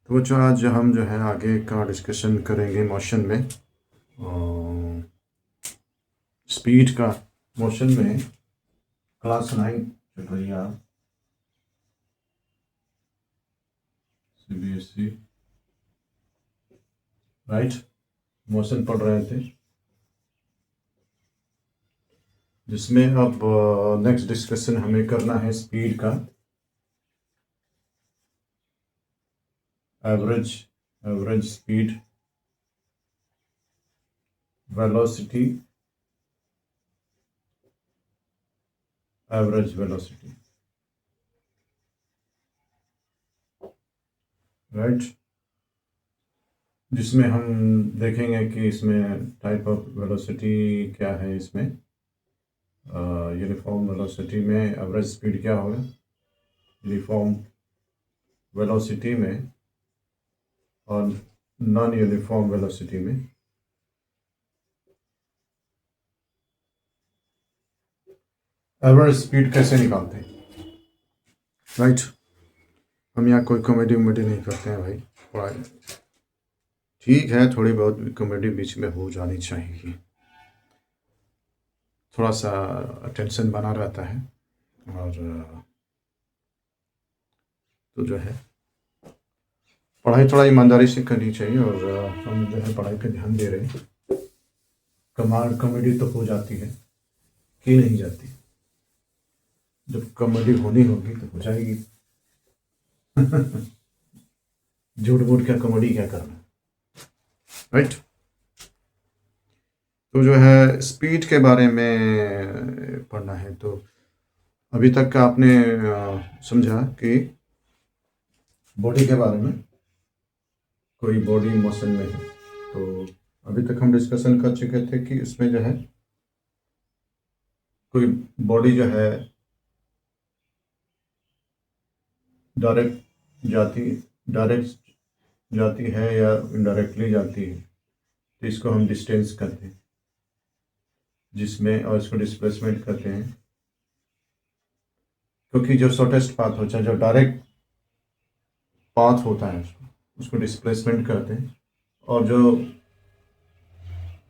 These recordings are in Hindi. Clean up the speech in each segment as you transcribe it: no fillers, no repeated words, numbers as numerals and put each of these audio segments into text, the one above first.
तो जो आज हम जो है आगे का डिस्कशन करेंगे मोशन में, स्पीड का। मोशन में क्लास 9 चल रही है, CBSE, राइट। मोशन पढ़ रहे थे, जिसमें अब नेक्स्ट डिस्कशन हमें करना है स्पीड का। Average speed, velocity, average velocity, right. जिसमें हम देखेंगे कि इसमें टाइप ऑफ वेलोसिटी क्या है। इसमें यूनिफॉर्म वेलोसिटी में एवरेज स्पीड क्या होगा, यूनिफॉर्म वेलोसिटी में और नॉन यूनिफॉर्म वेलोसिटी में एवरेज स्पीड कैसे निकालते हैं, राइट। हम यहाँ कोई कॉमेडी वमेडी नहीं करते हैं भाई, पढ़ाई ठीक है, थोड़ी बहुत कॉमेडी बीच में हो जानी चाहिए, थोड़ा सा अटेंशन बना रहता है। और तो जो है पढ़ाई थोड़ा ईमानदारी से करनी चाहिए, और हम जो है पढ़ाई पे ध्यान दे रहे हैं। कमाल कॉमेडी तो हो जाती है कि नहीं जाती, जब कॉमेडी होनी होगी तो हो जाएगी। झूठ मूठ क्या कॉमेडी क्या करना, राइट। तो जो है स्पीड के बारे में पढ़ना है। तो अभी तक का आपने समझा कि बॉडी के बारे में, कोई बॉडी मोशन में है। तो अभी तक हम डिस्कशन कर चुके थे कि इसमें जो है कोई बॉडी जो है डायरेक्ट जाती है या इनडायरेक्टली जाती है, तो इसको हम डिस्टेंस कहते हैं, जिसमें और इसको डिस्प्लेसमेंट कहते हैं। क्योंकि जो शॉर्टेस्ट पाथ होता है, जो डायरेक्ट पाथ होता है, उसको डिस्प्लेसमेंट कहते हैं। और जो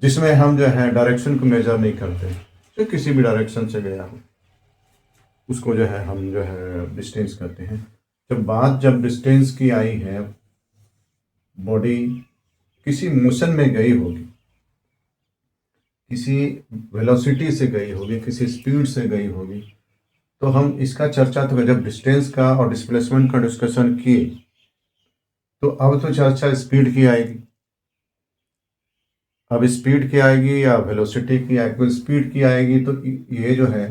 जिसमें हम जो है डायरेक्शन को मेजर नहीं करते, जो किसी भी डायरेक्शन से गया हो, उसको जो है हम जो है डिस्टेंस कहते हैं। जब डिस्टेंस की आई है, बॉडी किसी मोशन में गई होगी, किसी वेलोसिटी से गई होगी, किसी स्पीड से गई होगी, तो हम इसका चर्चा, तो जब डिस्टेंस का और डिस्प्लेसमेंट का डिस्कशन किए, तो अब तो चर्चा स्पीड की आएगी। अब स्पीड की आएगी या वेलोसिटी की आएगी, स्पीड की आएगी। तो ये जो है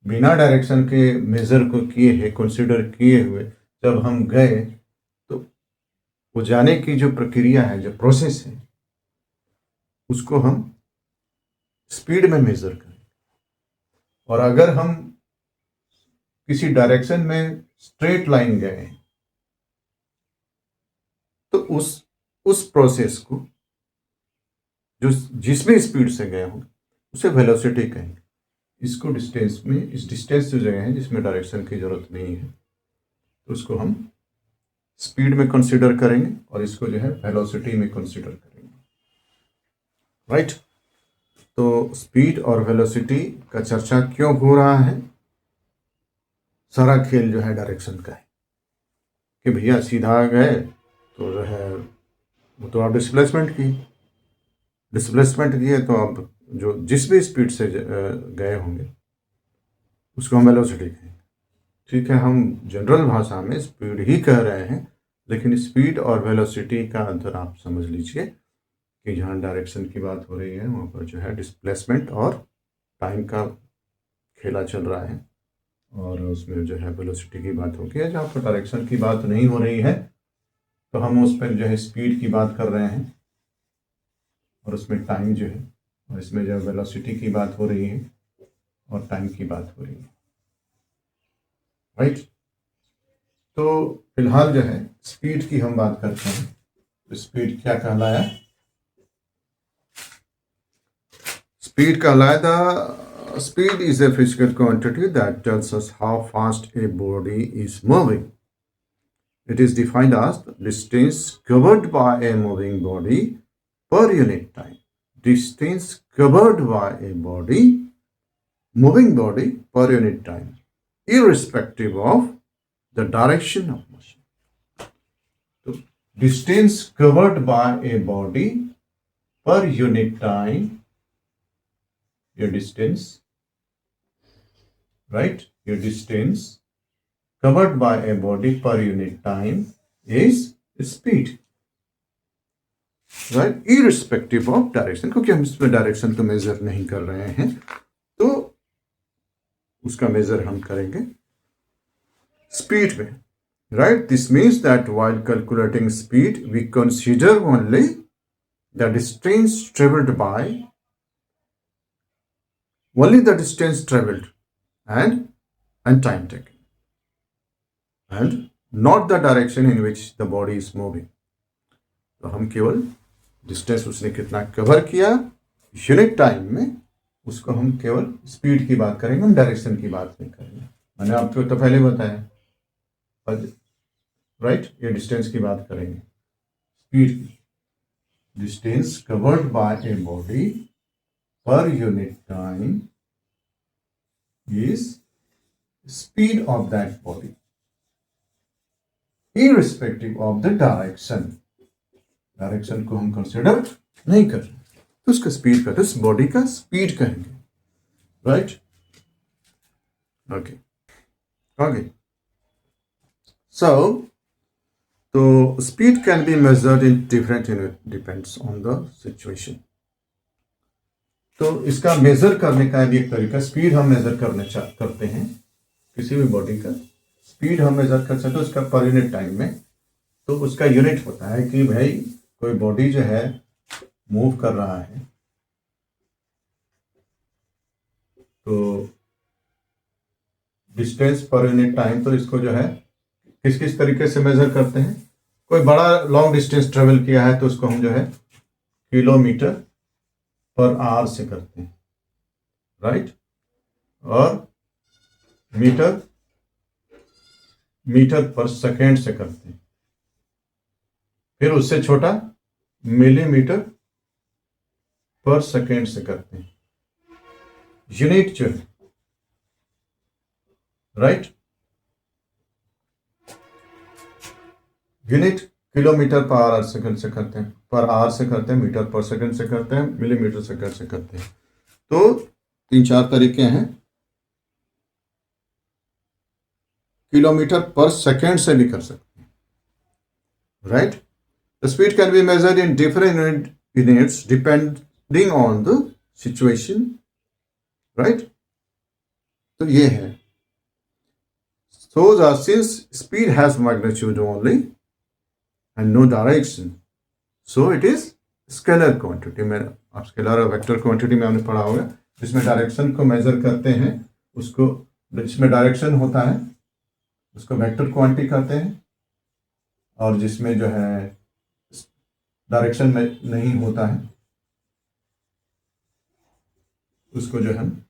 बिना डायरेक्शन के मेजर को किए है, कंसिडर किए हुए जब हम गए, तो वो जाने की जो प्रक्रिया है, जो प्रोसेस है, उसको हम स्पीड में मेजर करें। और अगर हम किसी डायरेक्शन में स्ट्रेट लाइन गए, तो उस प्रोसेस को, जो जिसमें स्पीड से गए होंगे, उसे वेलोसिटी कहेंगे। इसको डिस्टेंस में, इस डिस्टेंस जो जगह है जिसमें डायरेक्शन की जरूरत नहीं है, तो उसको हम स्पीड में कंसीडर करेंगे, और इसको जो है वेलोसिटी में कंसीडर करेंगे, राइट। तो स्पीड और वेलोसिटी का चर्चा क्यों हो रहा है? सारा खेल जो है डायरेक्शन का है, कि भैया सीधा गए तो जो है वो तो आप डिस्प्लेसमेंट किए, तो आप जो जिस भी स्पीड से गए होंगे, उसको हम वेलोसिटी कहेंगे। ठीक है, हम जनरल भाषा में स्पीड ही कह रहे हैं, लेकिन स्पीड और वेलोसिटी का अंतर आप समझ लीजिए कि जहाँ डायरेक्शन की बात हो रही है, वहाँ पर जो है डिस्प्लेसमेंट और टाइम का खेला चल रहा है, और उसमें जो है वेलोसिटी की बात होगी है। जहाँ पर डायरेक्शन की बात नहीं हो रही है, तो हम उस पर जो है स्पीड की बात कर रहे हैं, और उसमें टाइम जो है, और इसमें जो वेलोसिटी की बात हो रही है और टाइम की बात हो रही है, राइट। तो फिलहाल जो है स्पीड की हम बात करते हैं। तो स्पीड क्या कहलाया? स्पीड कहलाया, speed is a physical quantity that tells us how fast a body is moving. It is defined as the distance covered by a moving body per unit time. Distance covered by a moving body per unit time, irrespective of the direction of motion. So, distance covered by a body per unit time, your distance, right? Your distance covered by a body per unit time is speed, right? Irrespective of direction, क्योंकि हम इसमें डायरेक्शन को मेजर नहीं कर रहे हैं, तो उसका मेजर हम करेंगे स्पीड में, right? This means that while calculating speed, we consider only the distance traveled by, only the distance traveled and time taken, and not the direction in which the body is moving. तो हम केवल डिस्टेंस उसने कितना कवर किया यूनिट टाइम में, उसको हम केवल स्पीड की बात करेंगे, हम डायरेक्शन की बात नहीं करेंगे. मैंने आपको तो पहले बताया, राइट? ये डिस्टेंस की बात करेंगे, स्पीड की. Distance covered by a body per unit time is speed of that body, irrespective of the direction. Direction को हम कंसिडर नहीं कर रहे, तो उसका स्पीड का, तो इस बॉडी का स्पीड कहेंगे, राइट? Okay, okay. सो तो speed can be measured in different unit, depends on the situation. तो इसका मेजर करने का भी एक तरीका, स्पीड हम मेजर करते हैं किसी भी बॉडी का, स्पीड हम मेजर कर सकते हैं उसका पर यूनिट टाइम में. तो उसका यूनिट होता है कि भाई कोई बॉडी जो है मूव कर रहा है, तो डिस्टेंस पर यूनिट टाइम, तो इसको जो है किस किस तरीके से मेजर करते हैं. कोई बड़ा लॉन्ग डिस्टेंस ट्रेवल किया है तो उसको हम जो है किलोमीटर पर आवर से करते हैं, राइट? और मीटर पर सेकेंड से करते हैं. फिर उससे छोटा मिलीमीटर पर सेकेंड से करते हैं. यूनिट जो है, right? Unit kilometre per hour second से करते हैं, पर आवर से करते हैं, मीटर पर सेकंड से करते हैं, मिलीमीटर सेकंड से करते हैं. तो 3-4 तरीके हैं. किलोमीटर पर सेकंड से भी कर सकते हैं, right? The speed can be measured in different units depending on the situation, right? तो ये है. So since speed has magnitude only and no direction, so it is scalar quantity. में आप स्केलर और वेक्टर क्वांटिटी में हमने पढ़ा होगा, जिसमें डायरेक्शन को मेजर करते हैं, उसको जिसमें डायरेक्शन होता है उसको वेक्टर क्वांटिटी कहते हैं, और जिसमें जो है डायरेक्शन में नहीं होता है उसको जो हम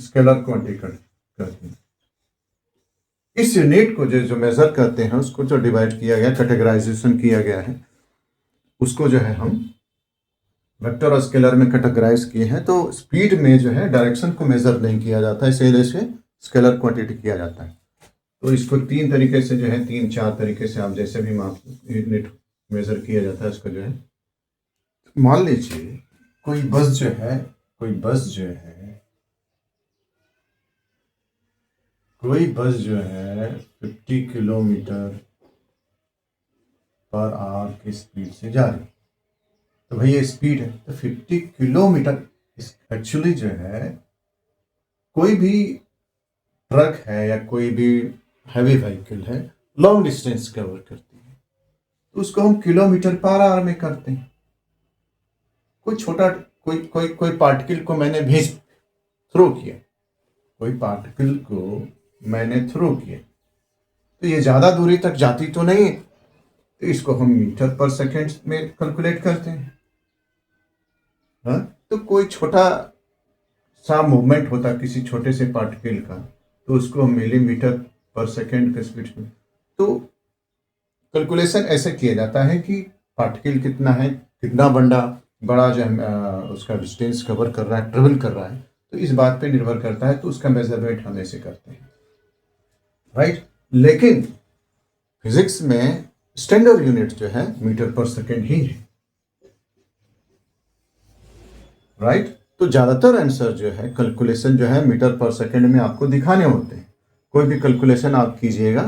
स्केलर क्वांटिटी करते हैं. इस यूनिट को जो मेजर करते हैं उसको जो डिवाइड किया गया, कैटेगराइजेशन किया गया है, उसको जो है हम वेक्टर और स्केलर में कैटेगराइज किए हैं. तो स्पीड में जो है डायरेक्शन को मेजर नहीं किया जाता, इसीलिए से स्केलर क्वांटिटी किया जाता है. तो इसको 3 तरीके से जो है, 3-4 तरीके से आप जैसे भी यूनिट मेजर किया जाता है उसको जो है. मान लीजिए कोई बस जो है 50 किलोमीटर पर आवर की स्पीड से जा रही, तो भाई ये स्पीड है. तो 50 किलोमीटर एक्चुअली जो है, कोई भी ट्रक है या कोई भी हैवी व्हीकल है, लॉन्ग डिस्टेंस कवर करती है, तो उसको हम किलोमीटर पर आवर में करते हैं. कोई छोटा कोई पार्टिकल को मैंने थ्रो किया, तो ये ज़्यादा दूरी तक जाती तो नहीं है, तो इसको हम मीटर पर सेकेंड में कैलकुलेट करते हैं. हाँ, तो कोई छोटा सा मूवमेंट होता किसी छोटे से पार्टिकल का, तो उसको हम मिलीमीटर पर सेकेंड के स्पीड में. तो कैलकुलेशन ऐसे किया जाता है कि पार्टिकल कितना है, कितना बड़ा जो है उसका डिस्टेंस कवर कर रहा है, ट्रेवल कर रहा है, तो इस बात पे निर्भर करता है, तो उसका मेजरमेंट हम ऐसे करते हैं, राइट। लेकिन फिजिक्स में स्टैंडर्ड यूनिट जो है मीटर पर सेकेंड ही है, राइट। तो ज़्यादातर आंसर जो है कैलकुलेशन जो है मीटर पर सेकेंड में आपको दिखाने होते हैं। कोई भी कैलकुलेशन आप कीजिएगा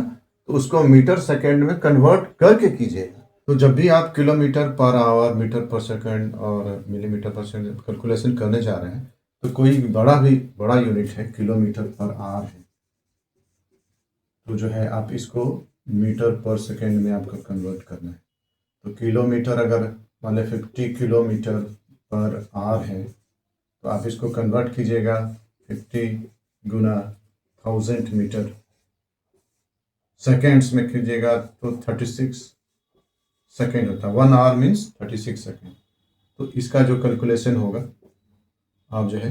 तो उसको मीटर सेकेंड में कन्वर्ट करके कीजिएगा। तो जब भी आप kilometre per hour, metre per second और मिलीमीटर पर सेकेंड कैलकुलेशन करने जा रहे हैं, तो कोई बड़ा यूनिट है किलोमीटर पर आवर है, तो जो है आप इसको मीटर पर सेकेंड में आपको कन्वर्ट करना है। तो किलोमीटर अगर मान लें 50 किलोमीटर पर आवर है, तो आप इसको कन्वर्ट कीजिएगा 50 गुना 1000 मीटर सेकेंड्स में कीजिएगा तो 36 सेकेंड होता है। 1 आवर मीन्स 36 सेकेंड। तो इसका जो कैलकुलेशन होगा, आप जो है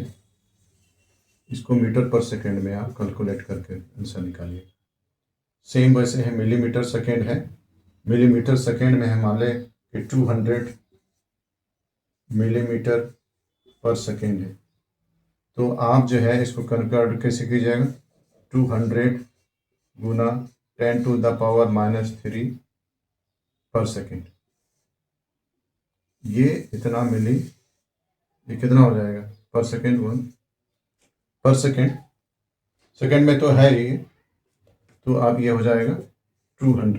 इसको मीटर पर सेकेंड में आप कैलकुलेट करके आंसर निकालिए। सेम वैसे है, मिलीमीटर सेकेंड है, मिलीमीटर सेकेंड में है मान लें कि 200 मिलीमीटर पर सेकेंड है, तो आप जो है इसको कन्वर्ट कैसे कीजिएगा, 200 गुना 10 टू द पावर -3 पर सेकेंड। ये इतना मिली, ये कितना हो जाएगा पर सेकेंड, 1 पर सेकेंड, सेकेंड में तो है ही, तो अब ये हो जाएगा 200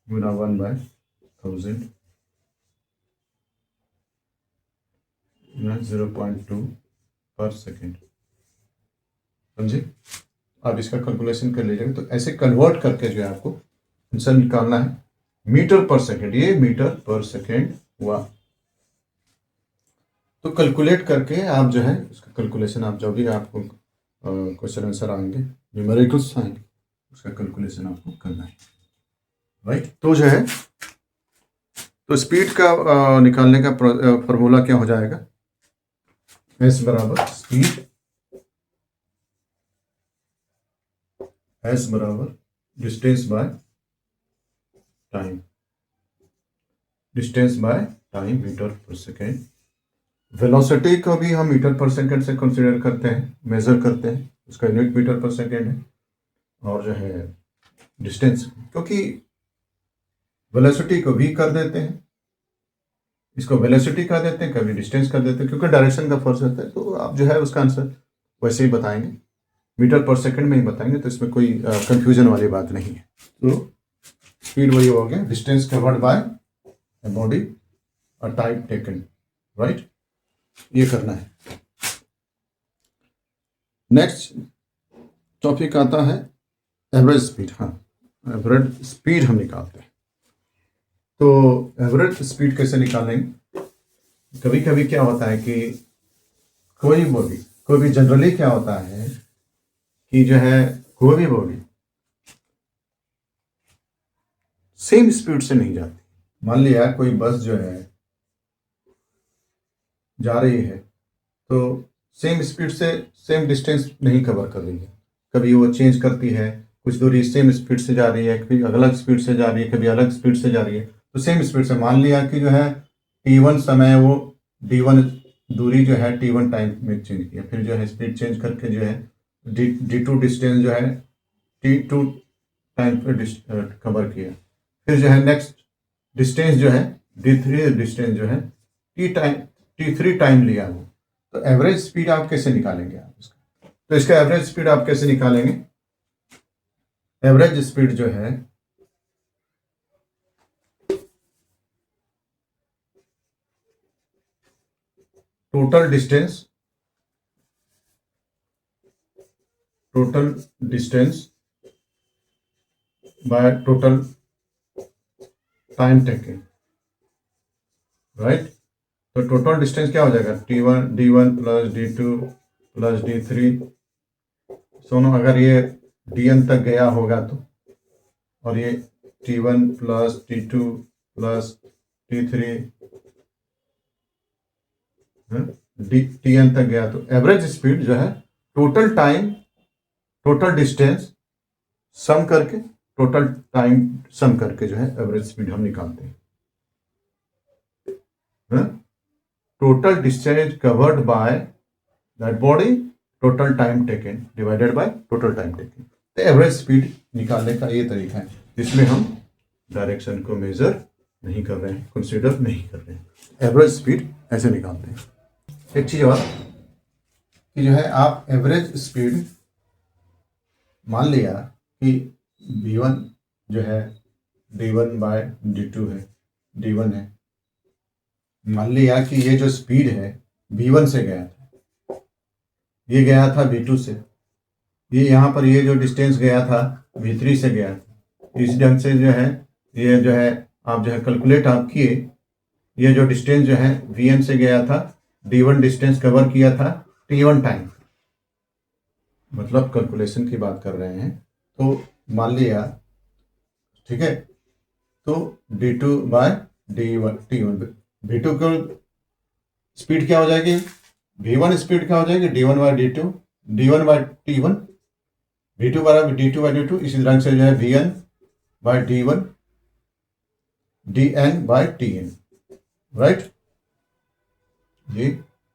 गुना 1/1000 0.2 पर सेकेंड, समझे। आप इसका कैलकुलेशन कर लीजिएगा। तो ऐसे कन्वर्ट करके जो है आपको आंसर निकालना है मीटर पर सेकेंड। ये मीटर पर सेकेंड हुआ। तो कैलकुलेट करके आप जो है इसका कैलकुलेशन, आप जो भी आपको क्वेश्चन आंसर आएंगे, न्यूमेरिकल्स आएंगे, उसका कैलकुलेशन आपको करना है, राइट। तो जो है तो स्पीड का निकालने का फॉर्मूला क्या हो जाएगा, एस बराबर स्पीड, एस बराबर distance by time, distance by time metre per second. Velocity को भी हम मीटर पर सेकेंड से कंसीडर करते हैं, मेजर करते हैं, उसका यूनिट मीटर पर सेकेंड है। और जो है डिस्टेंस, क्योंकि वेलोसिटी को भी कर देते हैं, इसको वेलोसिटी कर देते हैं, कभी डिस्टेंस कर देते हैं, क्योंकि डायरेक्शन का फर्क होता है। तो आप जो है उसका आंसर वैसे ही बताएंगे, मीटर पर सेकेंड में ही बताएंगे, तो इसमें कोई कंफ्यूजन वाली बात नहीं है। तो स्पीड वही हो गया, distance covered by a body a time taken, right। ये करना है। नेक्स्ट टॉपिक आता है एवरेज स्पीड। हाँ, एवरेज स्पीड हम निकालते हैं। तो एवरेज स्पीड कैसे निकालेंगे, कभी कभी क्या होता है कि कोई भी जनरली क्या होता है कि जो है कोई भी बॉडी सेम स्पीड से नहीं जाती। मान लिया कोई बस जो है जा रही है, तो सेम स्पीड से सेम डिस्टेंस नहीं कवर कर रही है, कभी वो चेंज करती है, कुछ दूरी सेम स्पीड से जा रही है, कभी अलग स्पीड से जा रही है, कभी अलग स्पीड से जा रही है। तो सेम स्पीड से मान लिया कि जो है t1 समय वो d1 दूरी जो है t1 टाइम में चेंज किया, फिर जो है स्पीड चेंज करके जो है d2 डिस्टेंस जो है t2 टाइम पे कवर किया, फिर जो है नेक्स्ट डिस्टेंस जो है d3 डिस्टेंस जो है t3 टाइम लिया वो। तो एवरेज स्पीड आप कैसे निकालेंगे आप इसका, तो इसका एवरेज स्पीड आप कैसे निकालेंगे, एवरेज स्पीड जो है total distance by total time taken, right. तो टोटल डिस्टेंस क्या हो जाएगा, d1 plus d2 plus d3, सोनो अगर ये dn तक गया होगा तो, और ये t1 plus t2 plus t3 tn तक गया, तो एवरेज स्पीड जो है टोटल टाइम टोटल डिस्टेंस सम करके टोटल टाइम सम करके जो है एवरेज स्पीड हम निकालते हैं। Total distance covered by that body, total time taken divided by total time taken. तो एवरेज स्पीड निकालने का ये तरीका है, जिसमें हम डायरेक्शन को मेजर नहीं कर रहे हैं, कंसीडर नहीं कर रहे हैं। एवरेज स्पीड ऐसे निकालते हैं। एक चीज़ और कि जो है आप एवरेज स्पीड मान लिया कि v1 जो है d1 बाय d2 है, d1 है। मान लिया कि ये जो स्पीड है v1 से गया था, ये गया था v2 से, ये यहाँ पर ये जो डिस्टेंस गया था v3 से गया था। इस ढंग से जो है ये जो है आप जो है कैलकुलेट आप किए, ये जो डिस्टेंस जो है vn से गया था, d1 डिस्टेंस कवर किया था t1 टाइम, मतलब कैलकुलेशन की बात कर रहे हैं। तो मान लिया, ठीक है, तो d2 bye d1 t1, v2 को स्पीड क्या हो जाएगी, v1 स्पीड क्या हो जाएगी d1 bye d2, d1 bye t1, v2 bye d2, इसी तरह से जो है vn by d1 dn by tn, right. ये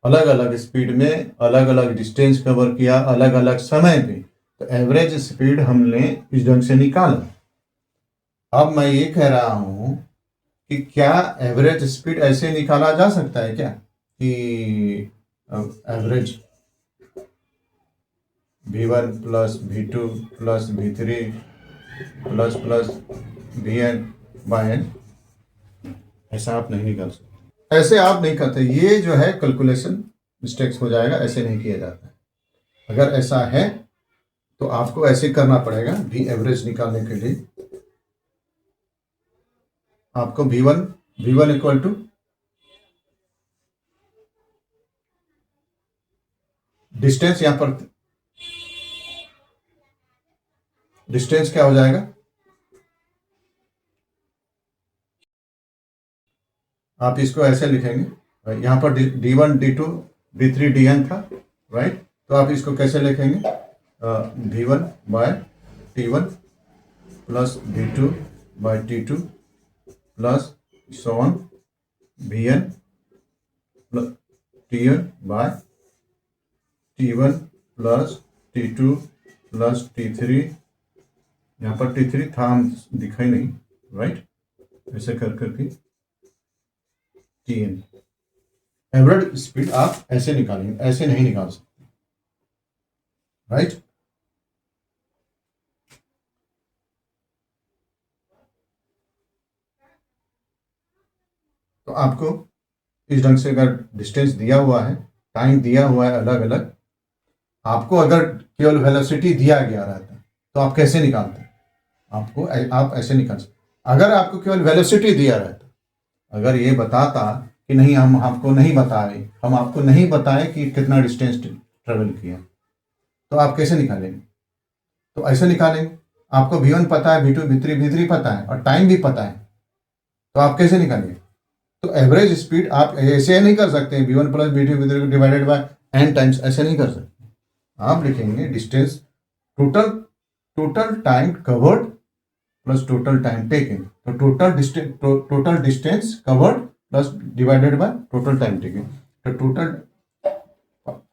अलग अलग स्पीड में अलग अलग डिस्टेंस कवर किया, अलग अलग समय पे, तो एवरेज स्पीड हमने इस ढंग से निकाला। अब मैं ये कह रहा हूं कि क्या एवरेज स्पीड ऐसे निकाला जा सकता है क्या कि average v1 plus v2 plus v3 plus plus vn by n, ऐसा आप नहीं निकाल सकते, ऐसे आप नहीं करते। ये जो है कैलकुलेशन मिस्टेक्स हो जाएगा, ऐसे नहीं किया जाता है। अगर ऐसा है तो आपको ऐसे करना पड़ेगा। v एवरेज निकालने के लिए आपको v1 इक्वल टू डिस्टेंस, यहां पर डिस्टेंस क्या हो जाएगा, आप इसको ऐसे लिखेंगे, यहां पर d1 d2 d3 dn था, राइट। तो आप इसको कैसे लिखेंगे, v1 by t1 plus v2 by t2 plus so on vn plus tn by t1 plus t2 plus t3, यहाँ पर t3 था हम दिखा ही नहीं, राइट, ऐसे कर करके tn। एवरेज स्पीड आप ऐसे निकालेंगे, ऐसे नहीं निकाल सकते, राइट। तो आपको इस ढंग से अगर डिस्टेंस दिया हुआ है, टाइम दिया हुआ है अलग अलग, आपको अगर केवल वेलोसिटी दिया गया रहता तो आप कैसे निकालते, आप ऐसे निकाल सकते। अगर आपको केवल वेलोसिटी दिया रहता, अगर ये बताता कि नहीं, हम आपको नहीं बताए, हम आपको नहीं बताए कि कितना डिस्टेंस ट्रेवल किया, तो आप कैसे निकालेंगे, तो ऐसे निकालेंगे। आपको v1 पता है, v2 v3 पता है और टाइम भी पता है, तो आप कैसे निकालेंगे। तो एवरेज स्पीड आप ऐसे नहीं कर सकते, v1 plus v2 v3 divided by n times, ऐसे नहीं कर सकते। आप लिखेंगे distance total time covered plus total time taken, तो total distance covered plus divided by total time taken. तो टोटल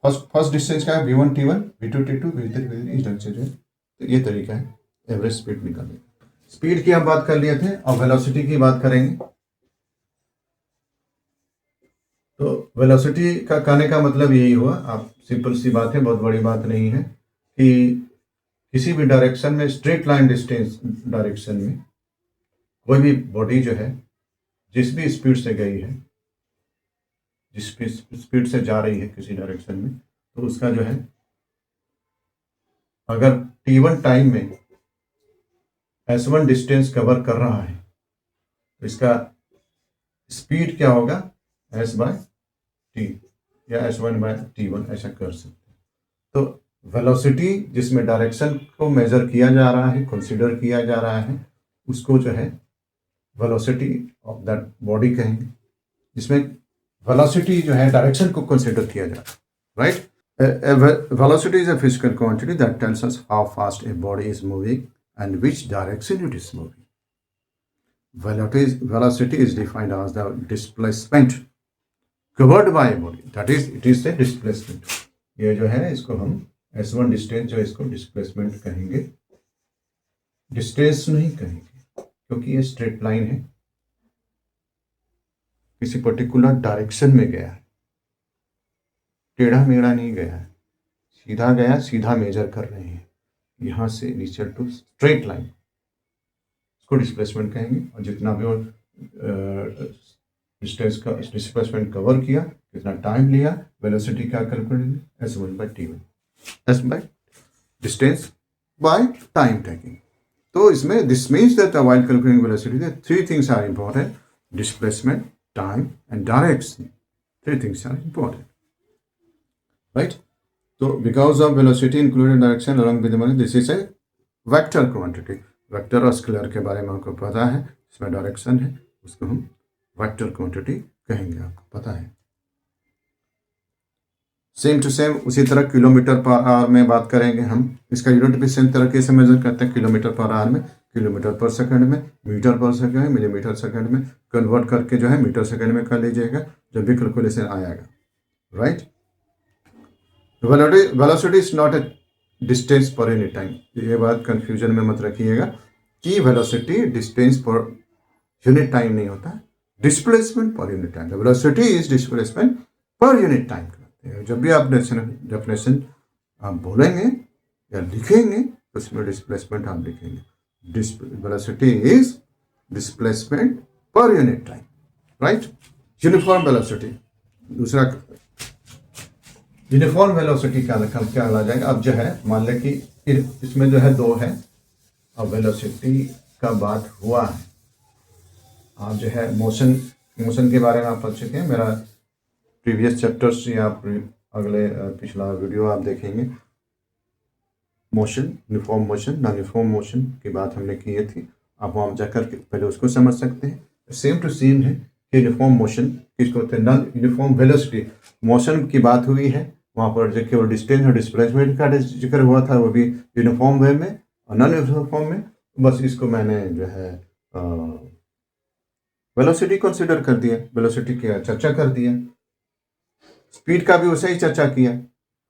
फर्स्ट डिस्टेंस क्या है, v1 t1 v2 t2 v3 v3, इस ढंग से जो है। तो ये तरीका है एवरेज स्पीड निकालने का। स्पीड की हम बात कर लिए थे, और वेलोसिटी की बात करेंगे। तो वेलोसिटी का कहने का मतलब यही हुआ, आप सिंपल सी बात है, बहुत बड़ी बात नहीं है, कि किसी भी डायरेक्शन में, स्ट्रेट लाइन डिस्टेंस डायरेक्शन में कोई भी बॉडी जो है जिस भी स्पीड से गई है, जिस स्पीड से जा रही है किसी डायरेक्शन में, तो उसका जो है अगर t1 टाइम में s1 डिस्टेंस कवर कर रहा है, तो इसका स्पीड क्या होगा, s बाय t या s1 बाय t1, ऐसा कर सकते हैं। तो वेलोसिटी जिसमें डायरेक्शन को मेजर किया जा रहा है, कंसीडर किया जा रहा है, उसको जो है वेलोसिटी ऑफ दैट बॉडी कहेंगे, जिसमें वेलोसिटी जो है डायरेक्शन को कंसीडर किया जा रहा है, right. Velocity is a physical quantity that tells us how fast a body is moving and which direction it is moving. Velocity is defined as the displacement covered by a body, that is it is a displacement. ये जो है इसको हम s1 डिस्टेंस जो इसको डिस्प्लेसमेंट कहेंगे, डिस्टेंस नहीं कहेंगे क्योंकि ये स्ट्रेट लाइन है, किसी पर्टिकुलर डायरेक्शन में गया है, टेढ़ा मेढ़ा नहीं गया है, सीधा गया, सीधा मेजर कर रहे हैं यहाँ से नीचे टू स्ट्रेट लाइन, इसको डिस्प्लेसमेंट कहेंगे। और जितना भी वो डिस्टेंस का डिस्प्लेसमेंट कवर किया, कितना टाइम लिया, वेलोसिटी क्या calculate s1/t1, s by distance by time taking. तो इसमें this means that while calculating velocity the three things are important, displacement, time and direction, three things are important, right. तो because of velocity included direction along with the this is a vector quantity. Vector और स्केलर के बारे में आपको पता है, इसमें डायरेक्शन है, उसको हम वेक्टर क्वांटिटी कहेंगे, आपको पता है। सेम टू सेम उसी तरह किलोमीटर पर आवर में बात करेंगे हम, इसका यूनिट भी सेम तरीके से मेजर करते हैं, किलोमीटर पर आवर में, किलोमीटर पर सेकंड में, मीटर पर सेकंड, मिलीमीटर सेकंड में कन्वर्ट करके जो है मीटर सेकंड में कर लीजिएगा जब भी कैलकुलेशन आएगा, right. Velocity is not a distance per unit time, ये बात कंफ्यूजन में मत रखिएगा कि velocity distance per unit time नहीं होता, displacement per unit time. Velocity is displacement per unit time करते हैं। जब भी आप डेफिनेशन आप बोलेंगे या लिखेंगे तो उसमें डिस्प्लेसमेंट आप लिखेंगे, velocity is displacement per unit time, right. Uniform velocity, दूसरा यूनिफॉर्म वेलोसिटी क्या आ जाएगा। अब जो है मान लें कि इसमें जो है दो है, अब वेलोसिटी का बात हुआ है, आप जो है मोशन के बारे में आप पढ़ चुके हैं, मेरा प्रीवियस चैप्टर्स या अगले पिछला वीडियो आप देखेंगे, motion, uniform motion, non uniform motion की बात हमने की थी, आप वहाँ जाकर के पहले उसको समझ सकते हैं। सेम टू सेम है कि यूनिफॉर्म मोशन किसको होते हैं, नॉन यूनिफॉर्म वेलोसिटी मोशन की बात हुई है, वहाँ पर जो केवल डिस्टेंस और डिस्प्लेसमेंट का जिक्र हुआ था वो भी यूनिफॉर्म वे में और नॉन यूनिफॉर्म में, बस इसको मैंने जो है वेलोसिटी कंसिडर कर दिया, वेलोसिटी की चर्चा कर दिया। स्पीड का भी वैसे ही चर्चा किया,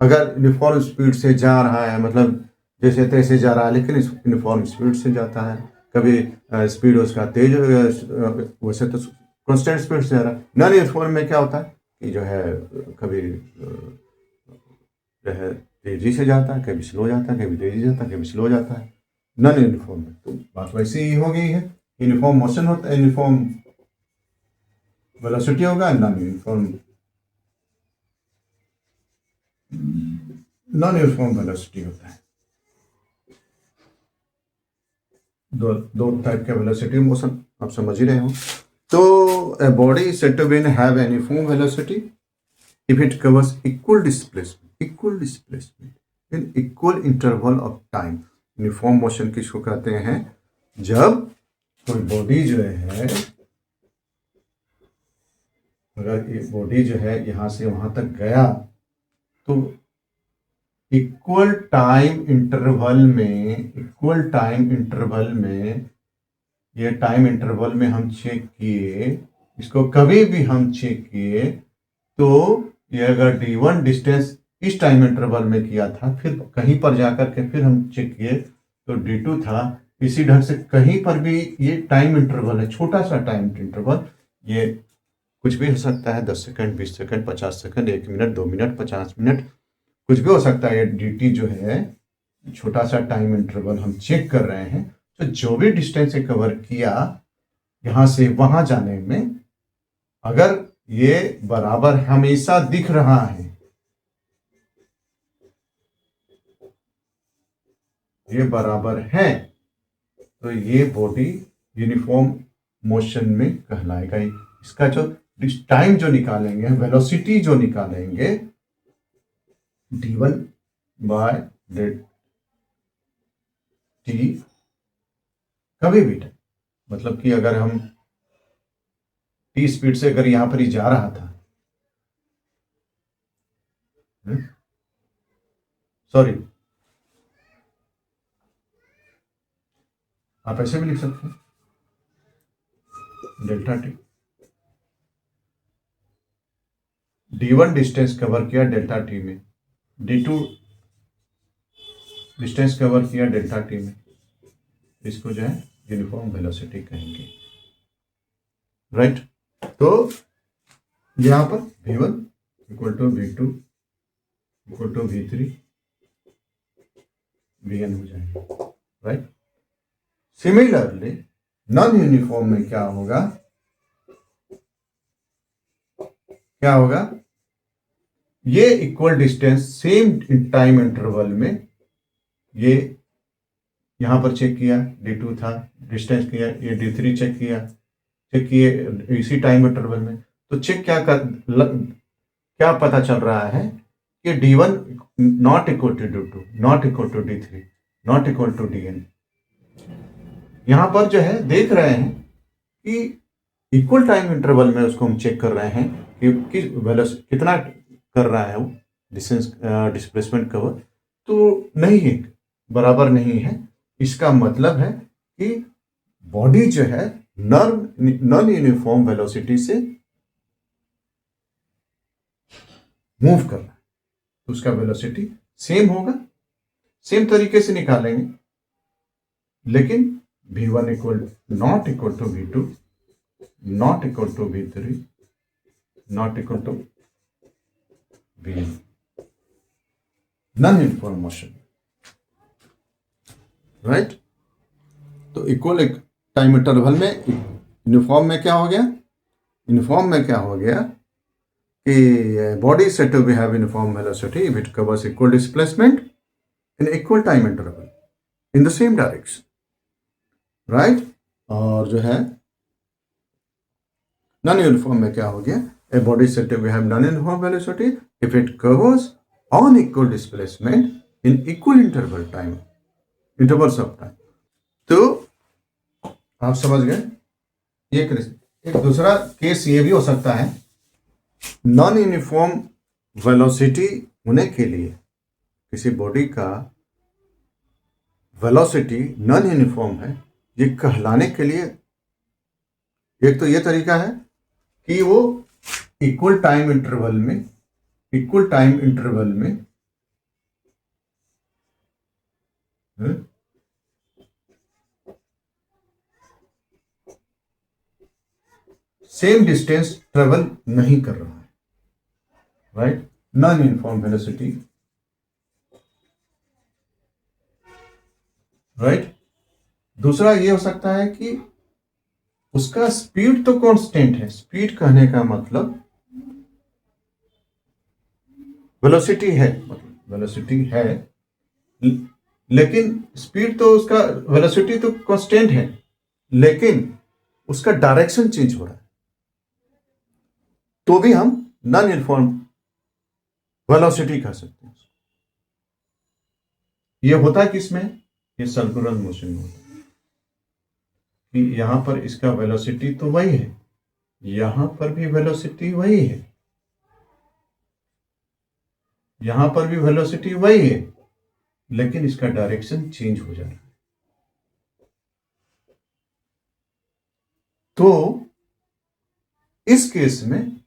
अगर यूनिफॉर्म स्पीड से जा रहा है मतलब जैसे तैसे जा रहा है लेकिन यूनिफॉर्म स्पीड से जाता है, कभी स्पीड उसका तेज वैसे तो कांस्टेंट स्पीड से जा रहा है। नॉन यूनिफॉर्म में क्या होता है कि जो है कभी जो है तेजी से जाता है, कभी स्लो जाता है, कभी तेजी जाता है, कभी स्लो जाता है नॉन यूनिफॉर्म में। तो बात वैसे ही हो गई है, यूनिफॉर्म मोशन होता है, यूनिफॉर्म वेलोसिटी होगा, नॉन यूनिफॉर्म वेलोसिटी होता है। दो टाइप के वेलोसिटी मोशन आप समझ ही रहे हो। तो a body is said to have a uniform velocity if it covers equal displacement in equal interval of time। Uniform motion किसको कहते हैं, जब कोई बॉडी जो है, अगर ये बॉडी जो है यहाँ से वहां तक गया तो इक्वल टाइम इंटरवल में ये टाइम इंटरवल में हम चेक किए, इसको कभी भी हम चेक किए तो ये अगर d1 डिस्टेंस इस टाइम इंटरवल में किया था, फिर कहीं पर जाकर के फिर हम चेक किए तो d2 था, इसी ढंग से कहीं पर भी ये टाइम इंटरवल है, छोटा सा टाइम इंटरवल, ये कुछ भी हो सकता है, 10 second, 20 second, 50 second, 1 minute, 2 minute, 50 minute, कुछ भी हो सकता है। ये dt जो है छोटा सा टाइम इंटरवल हम चेक कर रहे हैं, तो जो भी डिस्टेंस से कवर किया यहां से वहां जाने में, अगर ये बराबर हमेशा दिख रहा है, ये बराबर है, तो ये बॉडी यूनिफॉर्म मोशन में कहलाएगा। इसका जो टाइम जो निकालेंगे, वेलोसिटी जो निकालेंगे, d1 बाय dt कभी भी मतलब कि अगर हम t स्पीड से अगर यहां पर ही जा रहा था, सॉरी आप ऐसे भी लिख सकते हैं delta T. d1 distance cover किया डेल्टा टी में, d2 डिस्टेंस कवर किया डेल्टा टी में, इसको जो है यूनिफॉर्म वेलोसिटी कहेंगे, राइट। तो यहां पर v1 equal to v2 equal to v3 vn हो जाएगा, राइट। सिमिलरली नॉन यूनिफॉर्म में क्या होगा, ये equal distance same time interval में, ये यहां पर चेक किया d2 था, डिस्टेंस किया, ये d3 चेक किए इसी टाइम इंटरवल में, तो चेक क्या पता चल रहा है कि d1 not equal to d2, not equal to d3, not equal to dn। यहां पर जो है देख रहे हैं कि इक्वल टाइम इंटरवल में उसको हम चेक कर रहे हैं कि कितना कर रहा है वो डिस्टेंस डिस्प्लेसमेंट कवर, तो नहीं है, बराबर नहीं है। इसका मतलब है कि बॉडी जो है नॉन यूनिफॉर्म वेलोसिटी से मूव कर रहा है, तो उसका वेलोसिटी सेम होगा, सेम तरीके से निकालेंगे, लेकिन v1 not equal to v2, not equal to v3, not equal to vn, non uniform motion, right. तो इक्वल एक टाइम इंटरवल में यूनिफॉर्म में क्या हो गया, यूनिफॉर्म में क्या हो गया कि body set to have uniform velocity which covers equal displacement in equal time interval in the same direction, right. और जो है नॉन यूनिफॉर्म में क्या हो गया, a body set to have non uniform velocity if it covers on equal displacement in equal intervals of time. तो आप समझ गए। एक दूसरा केस ये भी हो सकता है, नॉन यूनिफॉर्म वेलोसिटी होने के लिए किसी बॉडी का वेलोसिटी नॉन यूनिफॉर्म है, ये कहलाने के लिए एक तो ये तरीका है कि वो इक्वल टाइम इंटरवल में सेम डिस्टेंस ट्रेवल नहीं कर रहा है, right. Non uniform velocity, right. दूसरा ये हो सकता है कि उसका स्पीड तो कांस्टेंट है, स्पीड कहने का मतलब वेलोसिटी है, लेकिन स्पीड तो उसका, वेलोसिटी तो कांस्टेंट है, लेकिन उसका डायरेक्शन चेंज हो रहा है, तो भी हम नॉन यूनिफॉर्म वेलोसिटी कह सकते हैं। ये होता है किसमें, ये सर्कुलर मोशन में होता है कि यहां पर इसका वेलोसिटी तो वही है, यहां पर भी वेलोसिटी वही है, यहां पर भी वेलोसिटी वही है, लेकिन इसका डायरेक्शन चेंज हो जा रहा है। तो इस केस में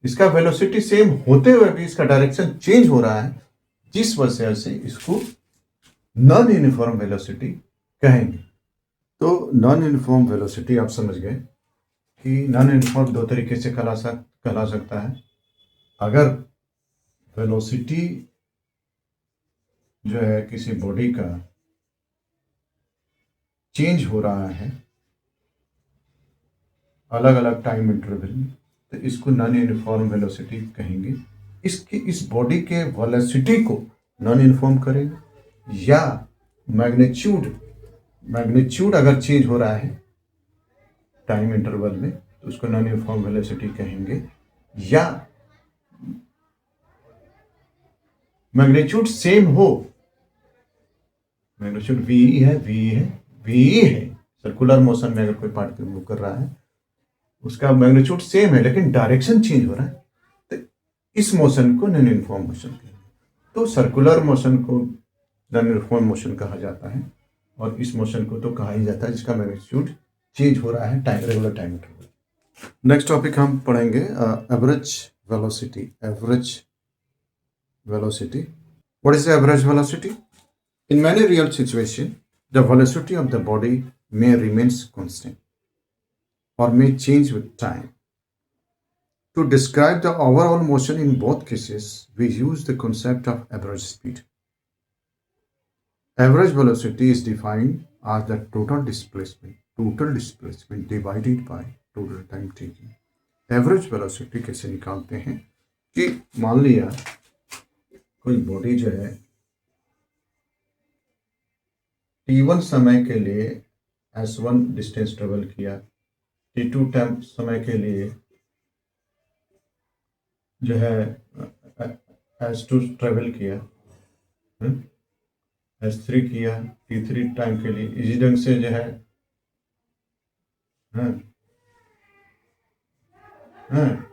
इसका वेलोसिटी सेम होते हुए भी इसका डायरेक्शन चेंज हो रहा है, जिस वजह से इसको नॉन यूनिफॉर्म वेलोसिटी कहेंगे। तो नॉन यूनिफॉर्म वेलोसिटी आप समझ गए कि नॉन यूनिफॉर्म दो तरीके से कहला सकता है। अगर वेलोसिटी जो है किसी बॉडी का चेंज हो रहा है अलग अलग टाइम इंटरवल में, तो इसको नॉन यूनिफॉर्म वेलोसिटी कहेंगे। इस बॉडी के वेलोसिटी को नॉन यूनिफॉर्म करेंगे, या मैग्नीट्यूड अगर चेंज हो रहा है टाइम इंटरवल में तो उसको नॉन यूनिफॉर्म वेलोसिटी कहेंगे, या मैग्नीट्यूड सेम हो, मैग्नीट्यूड वी है, सर्कुलर मोशन में अगर कोई पार्टिकल मूव कर रहा है उसका मैग्नीट्यूड सेम है लेकिन डायरेक्शन चेंज हो रहा है, तो इस मोशन को नॉन यूनिफॉर्म मोशन कहेंगे। तो सर्कुलर मोशन को नॉन यूनिफॉर्म मोशन कहा जाता है, और इस मोशन को तो कहा ही जाता है जिसका मैग्नीट्यूड चेंज हो रहा है time regular time interval. Next topic हम पढ़ेंगे average velocity. Average velocity, what is average velocity? In many real situation the velocity of the body may remains constant or may change with time. To describe the overall motion in both cases, we use the concept of average speed. Average velocity is defined as the total displacement divided by total time taken. Average velocity कैसे निकालते हैं कि मान लिया कोई बॉडी जो है t1 समय के लिए s1 डिस्टेंस ट्रेवल किया, t2 टाइम समय के लिए जो है s2 ट्रेवल किया, s3 किया, t3 टाइम के लिए इसी ढंग से जो है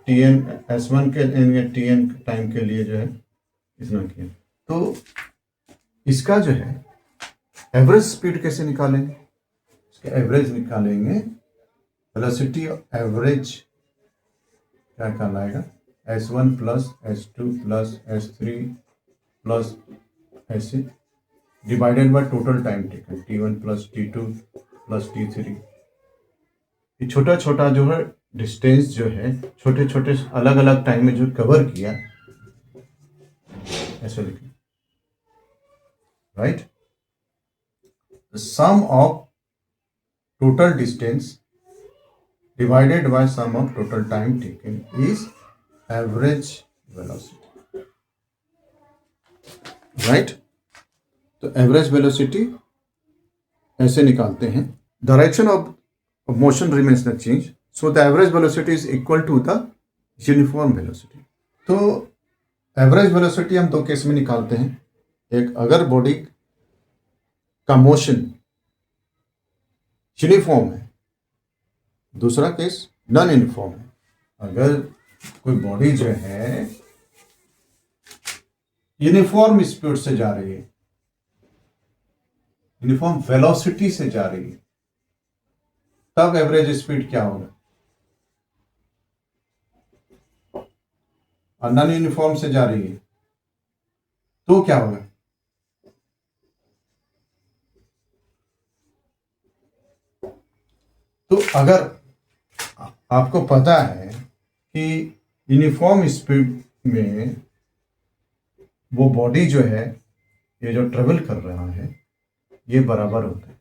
tn s1 के tn टाइम के लिए जो है इतना किया। तो इसका जो है एवरेज स्पीड कैसे निकालेंगे? इसका एवरेज निकालेंगे, वेलोसिटी एवरेज क्या कहलाएगा? s1 plus s2 plus s3 plus ऐसे divided by total time taken, t1 plus t2 plus t3। ये छोटा छोटा जो है डिस्टेंस जो है छोटे छोटे अलग अलग टाइम में जो कवर किया, ऐसे लिखें, right? The sum of total distance divided by sum of total time taken is average velocity, right? तो average velocity ऐसे निकालते हैं, direction of motion remains not changed, so the average velocity is equal to the uniform velocity. तो average velocity हम दो केस में निकालते हैं, एक अगर बॉडी का मोशन यूनिफॉर्म है, दूसरा केस नॉन यूनिफॉर्म है। अगर कोई बॉडी जो है यूनिफॉर्म स्पीड से जा रही है, यूनिफॉर्म वेलोसिटी से जा रही है, तब एवरेज स्पीड क्या होगा? और नॉन यूनिफॉर्म से जा रही है तो क्या होगा? तो अगर आपको पता है कि यूनिफॉर्म स्पीड में वो बॉडी जो है ये जो ट्रेवल कर रहा है ये बराबर होता है,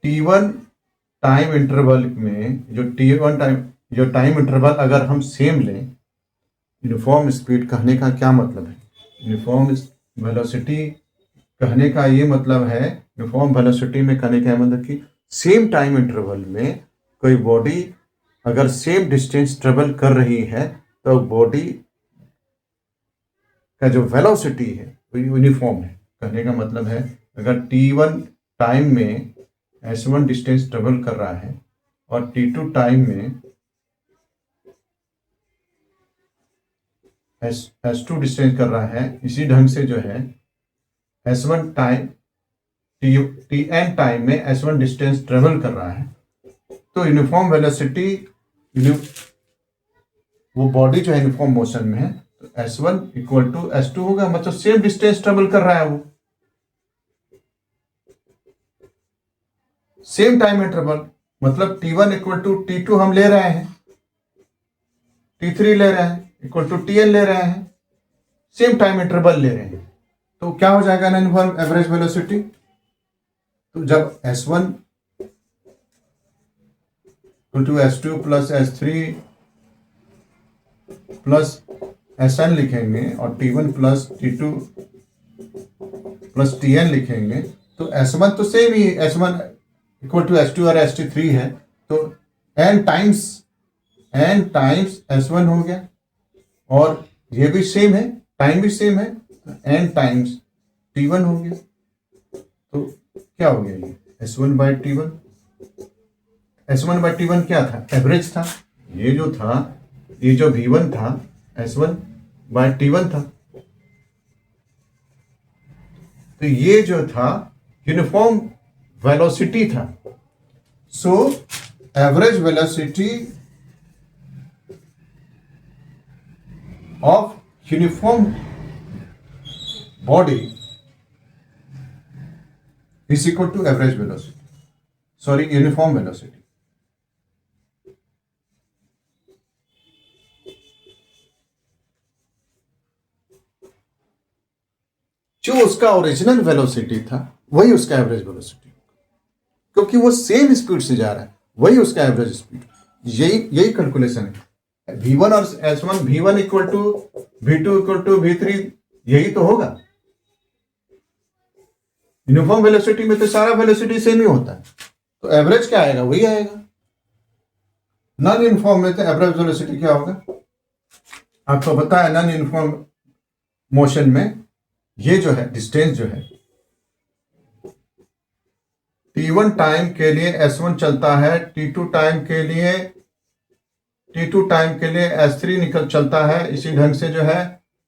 t1 टाइम इंटरवल में जो t1 टाइम इंटरवल अगर हम सेम लें, यूनिफॉर्म स्पीड कहने का क्या मतलब है? यूनिफॉर्म वेलोसिटी कहने का ये मतलब है, यूनिफॉर्म वेलोसिटी में कहने का मतलब कि सेम टाइम इंटरवल में कोई बॉडी अगर सेम डिस्टेंस ट्रेवल कर रही है तो बॉडी का जो वेलोसिटी है वो यूनिफॉर्म है। कहने का मतलब है अगर t1 टाइम में s1 डिस्टेंस ट्रेवल कर रहा है और t2 टाइम में s2 डिस्टेंस कर रहा है, इसी ढंग से जो है s1 टाइम tn टाइम में s1 डिस्टेंस ट्रेवल कर रहा है, तो यूनिफॉर्म वेलोसिटी वो बॉडी जो है यूनिफॉर्म मोशन में है तो s1 इक्वल टू s2 होगा, मतलब सेम डिस्टेंस ट्रेवल कर रहा है, वो सेम टाइम इंटरवल, मतलब t1 इक्वल टू t2 हम ले रहे हैं, t3 ले रहे हैं इक्वल टू tn ले रहे हैं, सेम टाइम इंटरवल ले रहे हैं, तो क्या हो जाएगा यूनिफॉर्म एवरेज वेलोसिटी? तो जब s1 equal to s2 plus s3 plus sn लिखेंगे और t1 plus t2 plus tn लिखेंगे तो s1 तो same he, s1 equal to s2 और s3 है, तो n टाइम्स s1 हो गया और ये भी सेम है, टाइम भी सेम है, तो n टाइम्स t1 हो गया। तो क्या हो गया ये s1 by t1? s1 by t1 क्या था? एवरेज था। ये जो था, ये जो v1 था s1 बाई t1 था। तो ये जो था यूनिफॉर्म वेलोसिटी था। So average velocity of uniform body is equal to average velocity, sorry uniform velocity. जो उसका ओरिजिनल वेलोसिटी था वही उसका एवरेज वेलोसिटी, क्योंकि वो सेम स्पीड से जा रहा है, वही उसका एवरेज स्पीड। यही यही कैलकुलेशन है। V1 और S1, V1 equal to V2 equal to V3, यही तो होगा। यूनिफॉर्म वेलोसिटी में तो सारा वेलोसिटी सेम ही होता है, तो एवरेज क्या आएगा, वही आएगा। नॉन यूनिफॉर्म में तो एवरेज वेलोसिटी क्या होगा, आपको पता है। नॉन यूनिफॉर्म मोशन में ये जो है डिस्टेंस जो है, T1 टाइम के लिए S1 चलता है, T2 टाइम के लिए S3 निकल चलता है। इसी ढंग से जो है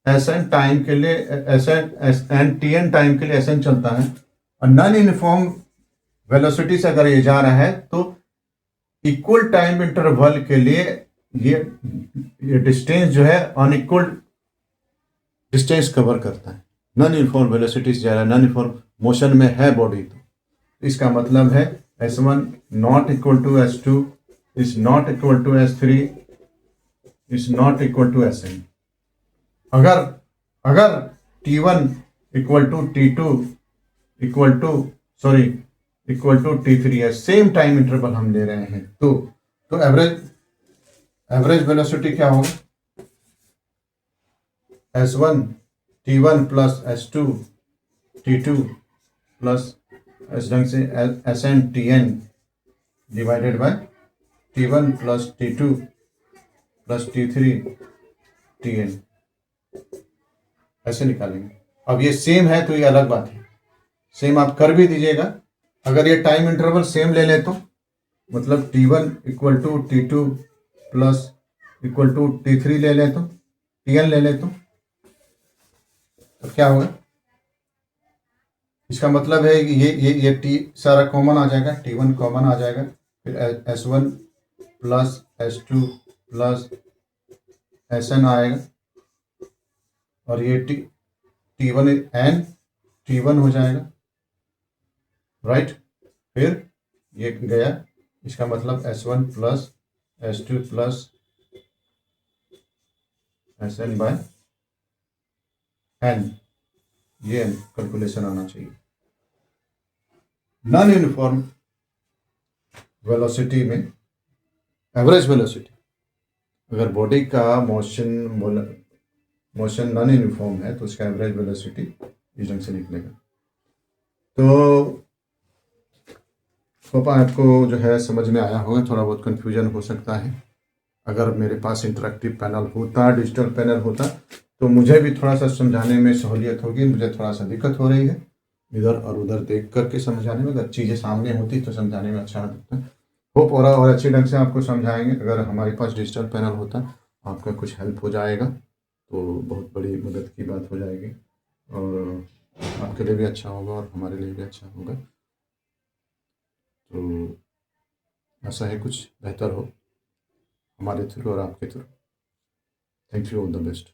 Sn टाइम के लिए Tn टाइम के लिए Sn चलता है। और नॉन यूनिफॉर्म वेलोसिटी से अगर ये जा रहा है तो इक्वल टाइम इंटरवल के लिए ये डिस्टेंस जो है अनइक्वल डिस्टेंस कवर करता है। नॉन यूनिफॉर्म वेलोसिटी से जा रहा है, नॉन यूनिफॉर्म मोशन में है बॉडी, तो इसका मतलब है S1 not equal to S2 is not equal to S3 is not equal to Sn। अगर T1 equal to T2 equal to T3 है, सेम टाइम इंटरवल हम ले रहे हैं, तो एवरेज वेलोसिटी क्या होगा, S1 T1 plus S2 T2 plus इस ढंग से Sn Tn divided by T1 plus T2 plus T3 Tn, ऐसे निकालेंगे। अब ये सेम है तो ये अलग बात है, सेम आप कर भी दीजिएगा। अगर ये टाइम इंटरवल सेम ले ले तो मतलब T1 equal to T2 plus equal to T3 ले ले तो Tn ले ले तो क्या होगा, इसका मतलब है कि ये T सारा कॉमन आ जाएगा, T1 कॉमन आ जाएगा, फिर S1 plus S2 plus Sn आएगा, और ये T1 एन T1 हो जाएगा, राइट। फिर ये गया, इसका मतलब S1 plus S2 plus Sn by n, ये कैलकुलेशन आना चाहिए। नॉन यूनिफॉर्म वेलोसिटी में एवरेज वेलोसिटी, अगर बॉडी का मोशन नॉन यूनिफॉर्म है तो उसका एवरेज वेलोसिटी इस ढंग से निकलेगा। तो पापा आपको जो है समझ में आया होगा, थोड़ा बहुत कन्फ्यूजन हो सकता है। अगर मेरे पास इंटरेक्टिव पैनल होता, डिजिटल पैनल होता, तो मुझे भी थोड़ा सा समझाने में सहूलियत होगी। मुझे थोड़ा सा दिक्कत हो रही है इधर और उधर देख करके समझाने में। अगर चीज़ें सामने होती तो समझाने में अच्छा लगता है। होप और अच्छे ढंग से आपको समझाएंगे। अगर हमारे पास डिजिटल पैनल होता, आपका कुछ हेल्प हो जाएगा तो बहुत बड़ी मदद की बात हो जाएगी, और आपके लिए भी अच्छा होगा और हमारे लिए भी अच्छा होगा। तो ऐसा है, कुछ बेहतर हो हमारे थ्रू और आपके through. Thank you, all the best.